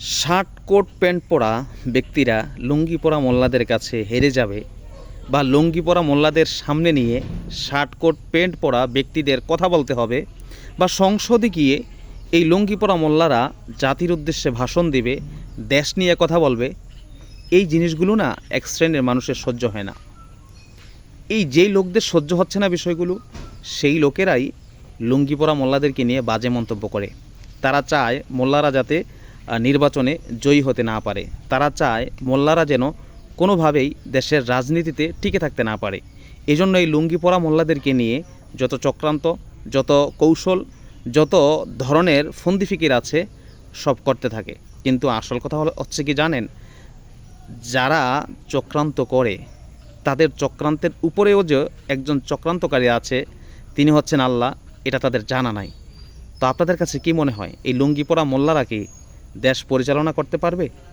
Shirt coat pant পরা ব্যক্তিরা লুঙ্গি পরা মোল্লাদের কাছে হেরে যাবে বা লুঙ্গি পরা মোল্লাদের সামনে নিয়ে শার্ট কোট প্যান্ট পরা ব্যক্তিদের কথা বলতে হবে বা সংসদে গিয়ে এই লুঙ্গি পরা মোল্লারা জাতির উদ্দেশ্যে ভাষণ দেবে, দেশ নিয়ে কথা বলবে, এই জিনিসগুলো না এক শ্রেণীর মানুষের সহ্য হয় না। এই যেই লোকদের সহ্য হচ্ছে না বিষয়গুলো, সেই লোকেরাই লুঙ্গি পরা মোল্লাদেরকে নিয়ে বাজে মন্তব্য করে। তারা চায় মোল্লারা যাতে নির্বাচনে জয়ী হতে না পারে। তারা চায় মোল্লারা যেন কোনোভাবেই দেশের রাজনীতিতে টিকে থাকতে না পারে। এজন্য এই লুঙ্গি পরা মোল্লাদেরকে নিয়ে যত চক্রান্ত, যত কৌশল, যত ধরনের ফন্দি ফিকির আছে সব করতে থাকে। কিন্তু আসল কথা হচ্ছে কি জানেন, যারা চক্রান্ত করে তাদের চক্রান্তের উপরেও যে একজন চক্রান্তকারী আছে, তিনি হচ্ছেন আল্লাহ, এটা তাদের জানা নাই। তো আপনাদের কাছে কি মনে হয়, এই লুঙ্গি পরা মোল্লারা কি দেশ পরিচালনা করতে পারবে?